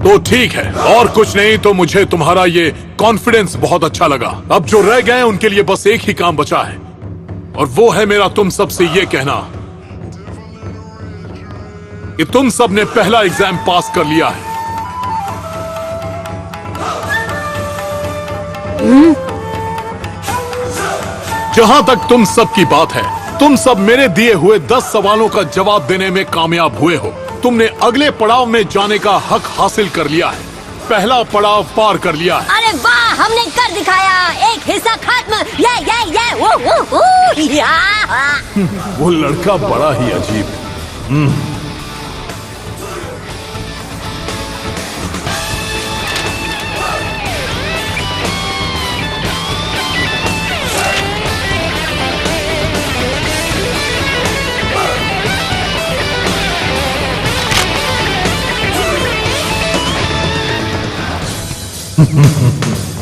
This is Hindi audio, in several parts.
तो ठीक है, और कुछ नहीं तो मुझे तुम्हारा ये कॉन्फिडेंस बहुत अच्छा लगा। अब जो रह गए उनके लिए बस एक ही काम बचा है, और वो है मेरा तुम सबसे ये कहना कि तुम सब ने पहला एग्जाम पास कर लिया है। जहां तक तुम सब की बात है, तुम सब मेरे दिए हुए 10 सवालों का जवाब देने में कामयाब हुए हो। तुमने अगले पड़ाव में जाने का हक हासिल कर लिया है, पहला पड़ाव पार कर लिया है। अरे वाह, हमने कर दिखाया, एक हिस्सा खत्म। ये वो लड़का बड़ा ही अजीब है।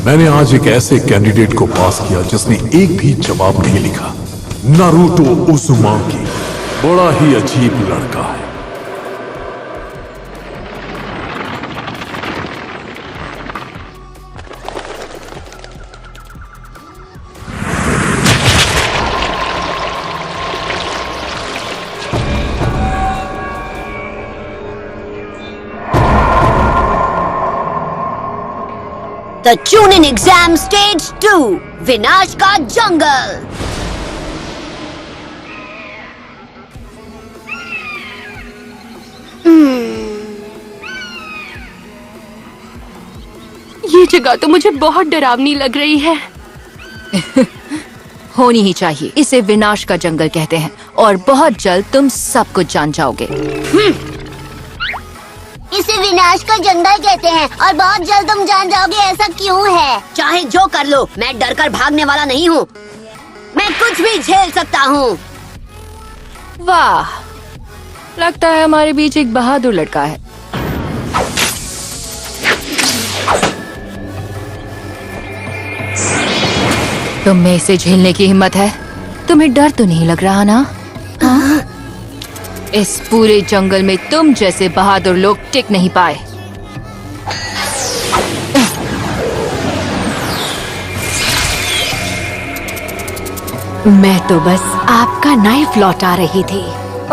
मैंने आज एक ऐसे कैंडिडेट को पास किया जिसने एक भी जवाब नहीं लिखा। नारुतो उज़ुमाकी बड़ा ही अजीब लड़का है। The Chunin Exam Stage 2, विनाश का जंगल। ये जगह तो मुझे बहुत डरावनी लग रही है। होनी ही चाहिए। इसे विनाश का जंगल कहते हैं और बहुत जल्द तुम सब कुछ जान जाओगे। इसे विनाश का जंगल कहते हैं और बहुत जल्द तुम जान जाओगे। ऐसा क्यों है? चाहे जो कर लो, मैं डर कर भागने वाला नहीं हूँ। मैं कुछ भी झेल सकता हूँ। वाह, लगता है हमारे बीच एक बहादुर लड़का है। तुम में इसे झेलने की हिम्मत है? तुम्हें डर तो नहीं लग रहा ना? हाँ? इस पूरे जंगल में तुम जैसे बहादुर लोग टिक नहीं पाए। मैं तो बस आपका नाइफ लौटा रही थी।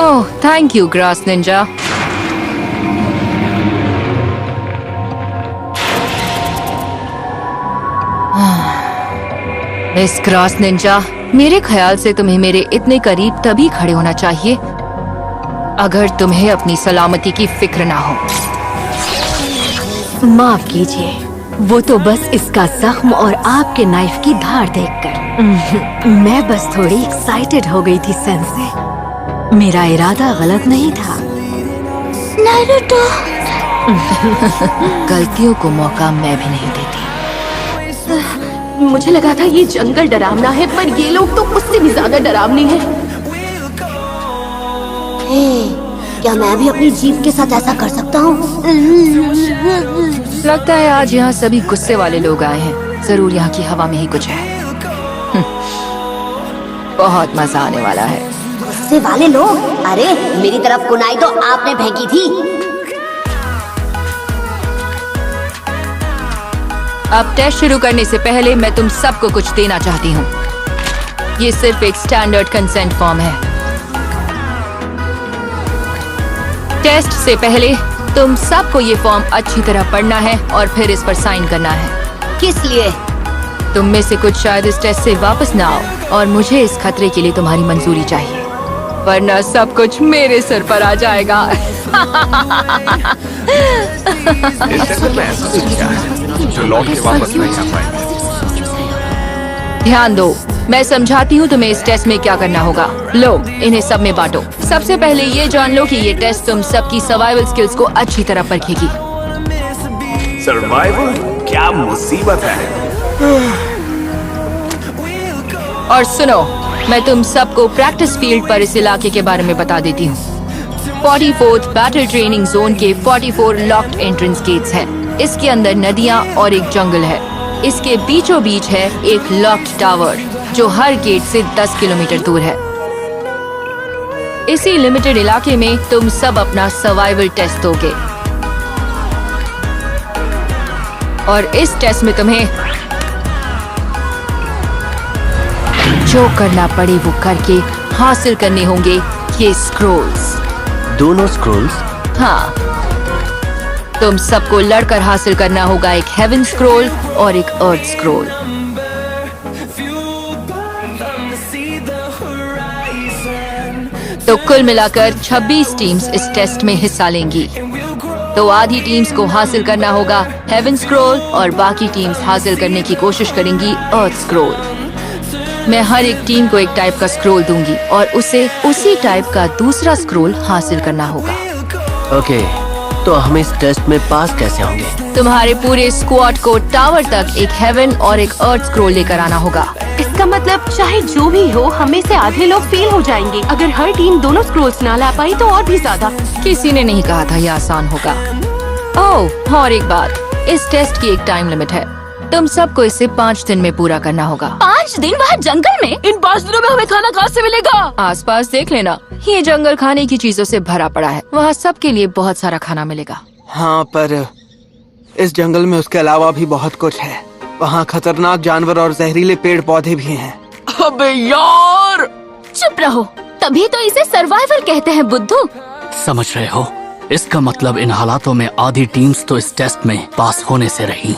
Oh, thank you grass ninja. Miss grass ninja, मेरे ख्याल से तुम्हें मेरे इतने करीब तभी खड़े होना चाहिए अगर तुम्हें अपनी सलामती की फिक्र ना हो। माफ कीजिए, वो तो बस इसका जख्म और आपके नाइफ की धार देखकर। मैं बस थोड़ी एक्साइटेड हो गई थी सेंसे। मेरा इरादा गलत नहीं था। नारुतो। गलतियों को मौका मैं भी नहीं देती। मुझे लगा था ये जंगल डरावना है, पर ये लोग तो उससे भी ज्यादा डरावने हैं। क्या मैं भी अपनी जीप के साथ ऐसा कर सकता हूँ? लगता है आज यहाँ सभी गुस्से वाले लोग आए हैं। जरूर यहाँ की हवा में ही कुछ है। बहुत मजा आने वाला है। गुस्से वाले लोग? अरे मेरी तरफ कुनाई तो आपने फेंकी थी। अब टेस्ट शुरू करने से पहले मैं तुम सबको कुछ देना चाहती हूँ। ये सिर्फ एक स्टैंडर्ड कंसेंट फॉर्म है। टेस्ट से पहले तुम सबको ये फॉर्म अच्छी तरह पढ़ना है और फिर इस पर साइन करना है। किस लिए? तुम में से कुछ शायद इस टेस्ट से वापस ना आओ और मुझे इस खतरे के लिए तुम्हारी मंजूरी चाहिए, वरना सब कुछ मेरे सर पर आ जाएगा। जो लौट के वापस नहीं आ पाएंगे। ध्यान दो, मैं समझाती हूँ तुम्हें इस टेस्ट में क्या करना होगा। लो, इन्हें सब में बांटो। सबसे पहले ये जान लो कि ये टेस्ट तुम सबकी सर्वाइवल स्किल्स को अच्छी तरह परखेगी। सर्वाइवल? क्या मुसीबत है। और सुनो, मैं तुम सबको प्रैक्टिस फील्ड पर इस इलाके के बारे में बता देती हूँ। 44th बैटल ट्रेनिंग जोन के 44 लॉक्ड एंट्रेंस गेट्स हैं। इसके अंदर नदियाँ और एक जंगल है। इसके बीचों बीच है एक लॉक्ड टावर जो हर गेट से 10 किलोमीटर दूर है। इसी लिमिटेड इलाके में तुम सब अपना सर्वाइवल टेस्ट दोगे। और इस टेस्ट में तुम्हें जो करना पड़े वो करके हासिल करने होंगे ये स्क्रोल्स। दोनों स्क्रोल्स? हाँ, तुम सबको लड़कर हासिल करना होगा एक हेवन स्क्रोल और एक अर्थ स्क्रोल। तो कुल मिलाकर 26 टीम्स इस टेस्ट में हिस्सा लेंगी। तो आधी टीम्स को हासिल करना होगा हेवन स्क्रोल और बाकी टीम्स हासिल करने की कोशिश करेंगी अर्थ स्क्रोल। मैं हर एक टीम को एक टाइप का स्क्रोल दूंगी और उसे उसी टाइप का दूसरा स्क्रोल हासिल करना होगा। ओके, तो हम इस टेस्ट में पास कैसे होंगे? तुम्हारे पूरे स्क्वाड को टावर तक एक हेवन और एक अर्थ स्क्रोल लेकर आना होगा। इसका मतलब चाहे जो भी हो, हमें से आधे लोग फेल हो जाएंगे। अगर हर टीम दोनों स्क्रोल्स ना ला पाई तो और भी ज्यादा। किसी ने नहीं कहा था ये आसान होगा। ओह, और एक बात, इस टेस्ट की एक टाइम लिमिट है। तुम सबको इसे 5 दिन में पूरा करना होगा। 5 दिन वहाँ जंगल में? इन 5 दिनों में हमें खाना कहाँ से मिलेगा? आसपास देख लेना, ये जंगल खाने की चीजों से भरा पड़ा है। वहाँ सबके लिए बहुत सारा खाना मिलेगा। हाँ, पर इस जंगल में उसके अलावा भी बहुत कुछ है। वहाँ खतरनाक जानवर और जहरीले पेड़ पौधे भी हैं। अबे यार, चुप रहो। तभी तो इसे सर्वाइवल कहते हैं बुद्धू। समझ रहे हो? इसका मतलब इन हालातों में आधी टीम्स तो इस टेस्ट में पास होने से रही।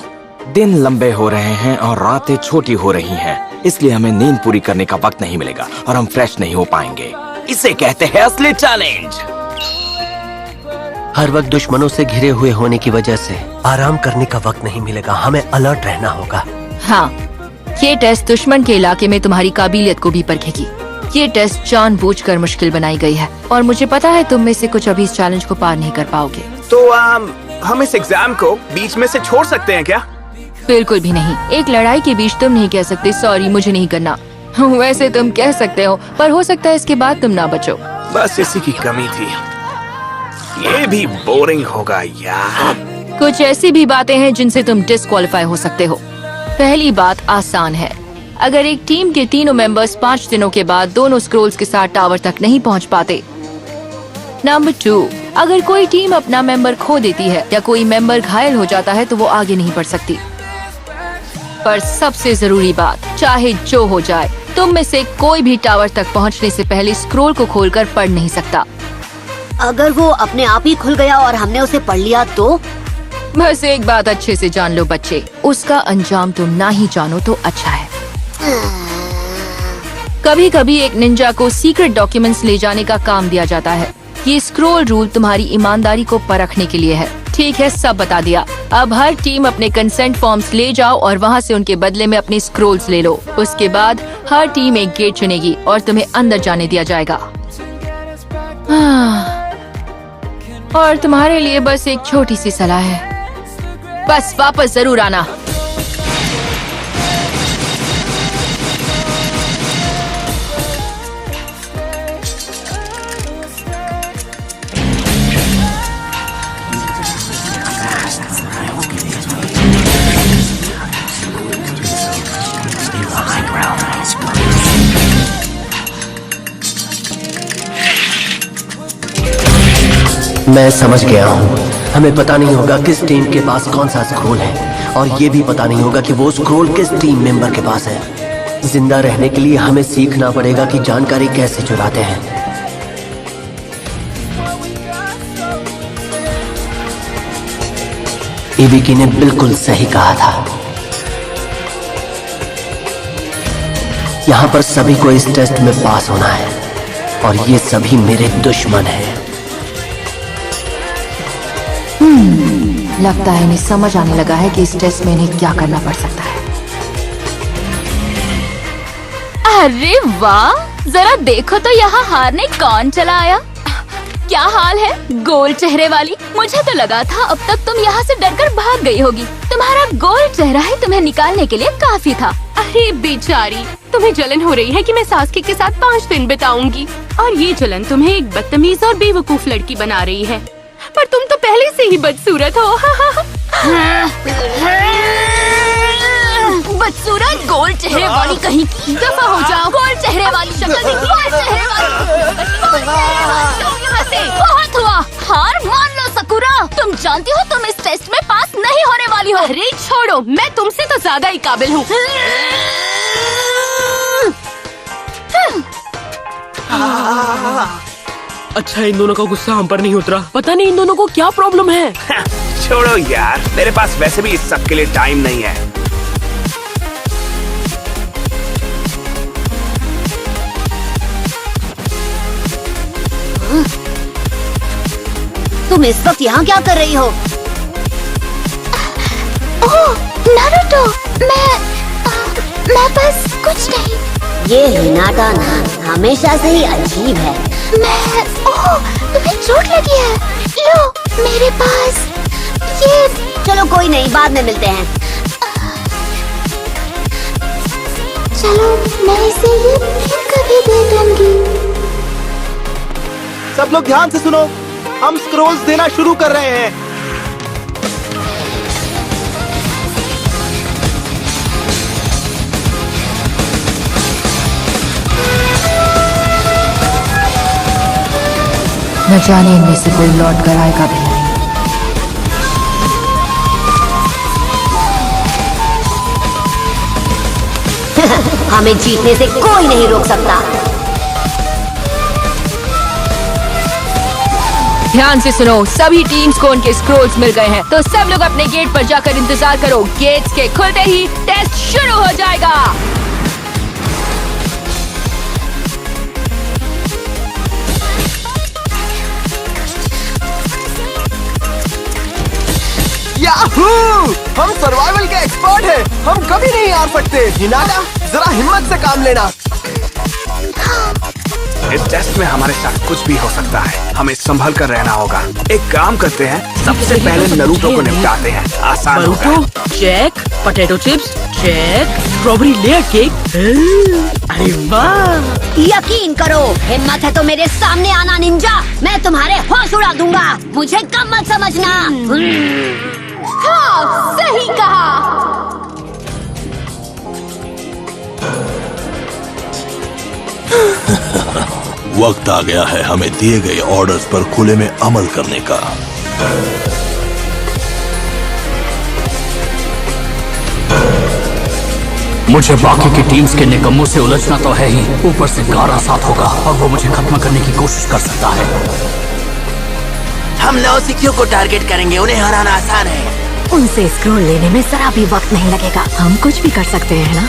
दिन लंबे हो रहे हैं और रातें छोटी हो रही हैं, इसलिए हमें नींद पूरी करने का वक्त नहीं मिलेगा और हम फ्रेश नहीं हो पाएंगे। इसे कहते हैं असली चैलेंज। हर वक्त दुश्मनों से घिरे हुए होने की वजह से आराम करने का वक्त नहीं मिलेगा। हमें अलर्ट रहना होगा। हाँ, ये टेस्ट दुश्मन के इलाके में तुम्हारी काबिलियत को भी परखेगी। ये टेस्ट जानबूझकर मुश्किल बनाई गई है और मुझे पता है तुम में से कुछ अभी इस चैलेंज को पार नहीं कर पाओगे। तो हम इस एग्जाम को बीच में से छोड़ सकते हैं क्या? बिल्कुल भी नहीं। एक लड़ाई के बीच तुम नहीं कह सकते सॉरी मुझे नहीं करना। वैसे तुम कह सकते हो, पर हो सकता है इसके बाद तुम ना बचो। बस इसी की कमी थी। ये भी बोरिंग होगा यार। कुछ ऐसी भी बातें हैं जिनसे तुम डिस्क्वालीफाई हो सकते हो। पहली बात आसान है। अगर एक टीम के तीनों मेंबर्स 5 दिनों के बाद दोनों स्क्रोल्स के साथ टावर तक नहीं पहुंच पाते। नंबर 2, अगर कोई टीम अपना मेंबर खो देती है या कोई मेंबर घायल हो जाता है तो वो आगे नहीं बढ़ सकती। पर सबसे जरूरी बात, चाहे जो हो जाए, तुम में से कोई भी टावर तक पहुंचने से पहले स्क्रोल को खोलकर पढ़ नहीं सकता। अगर वो अपने आप ही खुल गया और हमने उसे पढ़ लिया तो? बस एक बात अच्छे से जान लो बच्चे, उसका अंजाम तुम ना ही जानो तो अच्छा है। कभी कभी एक निंजा को सीक्रेट डॉक्यूमेंट्स ले जाने का काम दिया जाता है। ये स्क्रोल रूल तुम्हारी ईमानदारी को परखने के लिए है। ठीक है, सब बता दिया। अब हर टीम अपने कंसेंट फॉर्म्स ले जाओ और वहाँ से उनके बदले में अपने स्क्रोल्स ले लो। उसके बाद हर टीम एक गेट चुनेगी और तुम्हें अंदर जाने दिया जाएगा। और तुम्हारे लिए बस एक छोटी सी सलाह है, बस वापस जरूर आना। मैं समझ गया हूँ। हमें पता नहीं होगा किस टीम के पास कौन सा स्क्रोल है और ये भी पता नहीं होगा कि वो स्क्रोल किस टीम मेंबर के पास है। जिंदा रहने के लिए हमें सीखना पड़ेगा कि जानकारी कैसे चुराते हैं। इबिकी ने बिल्कुल सही कहा था। यहाँ पर सभी को इस टेस्ट में पास होना है और ये सभी मेरे दुश्मन हैं। लगता है इन्हें समझ आने लगा है कि इस टेस्ट में इन्हें क्या करना पड़ सकता है। अरे वाह, जरा देखो तो यहाँ हारने कौन चला आया। क्या हाल है गोल चेहरे वाली? मुझे तो लगा था अब तक तुम यहाँ से डरकर भाग गई होगी। तुम्हारा गोल चेहरा ही तुम्हें निकालने के लिए काफी था। अरे बेचारी, तुम्हें जलन हो रही है कि मैं सासकी के साथ 5 दिन बिताऊंगी और ये जलन तुम्हें एक बदतमीज और बेवकूफ लड़की बना रही है। पर तुम तो पहले से ही बदसूरत हो। बदसूरत गोल चेहरे वाली कहीं की, दफा हो जाओ। गोल चेहरे वाली शक्ल देखी, गोल चेहरे वाली। तुम यहाँ से बहुत हुआ, हार मान लो सकुरा। तुम जानती हो तुम इस टेस्ट में पास नहीं होने वाली हो। अरे छोड़ो, मैं तुमसे तो ज्यादा ही काबिल हूँ। अच्छा, इन दोनों का गुस्सा हम पर नहीं उतरा। पता नहीं इन दोनों को क्या प्रॉब्लम है। छोड़ो यार, मेरे पास वैसे भी इस सब के लिए टाइम नहीं है। तुम इस वक्त यहाँ क्या कर रही हो? ओह, नारुतो, मैं बस कुछ नहीं। ये हिनाटा ना हमेशा से ही अजीब है। तुम्हें चोट लगी है? लो, मेरे पास ये। चलो कोई नहीं, बाद में मिलते हैं। चलो, मैं इसे ये फिर कभी दे दूंगी। सब लोग ध्यान से सुनो, हम स्क्रोल्स देना शुरू कर रहे हैं। न जाने इनमें से कोई लौट कर आएगा भी नहीं। हमें जीतने से कोई नहीं रोक सकता। ध्यान से सुनो, सभी टीम्स को उनके स्क्रोल्स मिल गए हैं, तो सब लोग अपने गेट पर जाकर इंतजार करो। गेट्स के खुलते ही टेस्ट शुरू हो जाएगा। याहू! हम सर्वाइवल के एक्सपर्ट हैं। हम कभी नहीं हार सकते। हिनाटा, जरा हिम्मत से काम लेना। इस टेस्ट में हमारे साथ कुछ भी हो सकता है, हमें संभल कर रहना होगा। एक काम करते हैं, सबसे पहले नरूटो को निपटाते हैं, आसान होगा। Check, potato chips check, strawberry layer cake. अरे वाह! यकीन करो, हिम्मत है तो मेरे सामने आना निंजा। मैं तुम्हारे होश उड़ा दूंगा। मुझे कम मत समझना। हाँ, सही कहा। वक्त आ गया है हमें दिए गए ऑर्डर्स पर खुले में अमल करने का। मुझे बाकी की टीम्स के निकम्मों से उलझना तो है ही, ऊपर से गारा साथ होगा और वो मुझे खत्म करने की कोशिश कर सकता है। हम नौसिखियों को टारगेट करेंगे, उन्हें हराना आसान है। उनसे स्क्रोल लेने में जरा भी वक्त नहीं लगेगा। हम कुछ भी कर सकते हैं ना?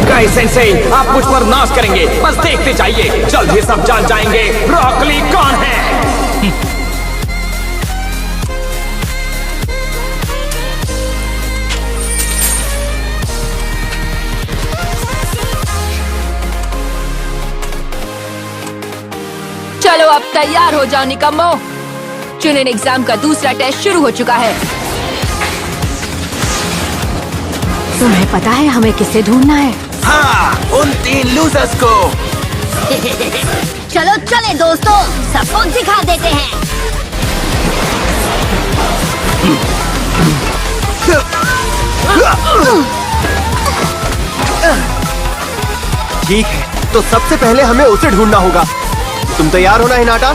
गाइस सेंसेई, आप मुझ पर नाश करेंगे, बस देखते जाइए। जल्द ही सब जान जाएंगे रॉक ली कौन है। चलो अब तैयार हो जाओ निकम्मो। चुनिन एग्जाम का दूसरा टेस्ट शुरू हो चुका है। तुम्हें पता है हमें किसे ढूंढना है? हाँ, उन 3 लूजर्स को। चलो चले दोस्तों, सबको दिखा देते हैं। ठीक है, तो सबसे पहले हमें उसे ढूंढना होगा। तुम तैयार हो ना हिनाटा?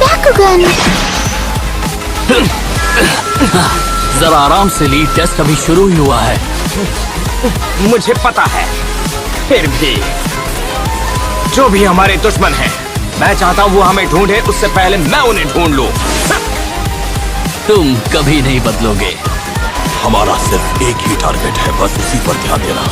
बाकुगन। जरा आराम से ली, टेस्ट अभी शुरू ही हुआ है। मुझे पता है, फिर भी जो भी हमारे दुश्मन हैं, मैं चाहता हूँ वो हमें ढूंढे उससे पहले मैं उन्हें ढूंढ लूं। तुम कभी नहीं बदलोगे। हमारा सिर्फ एक ही टारगेट है, बस उसी पर ध्यान देना।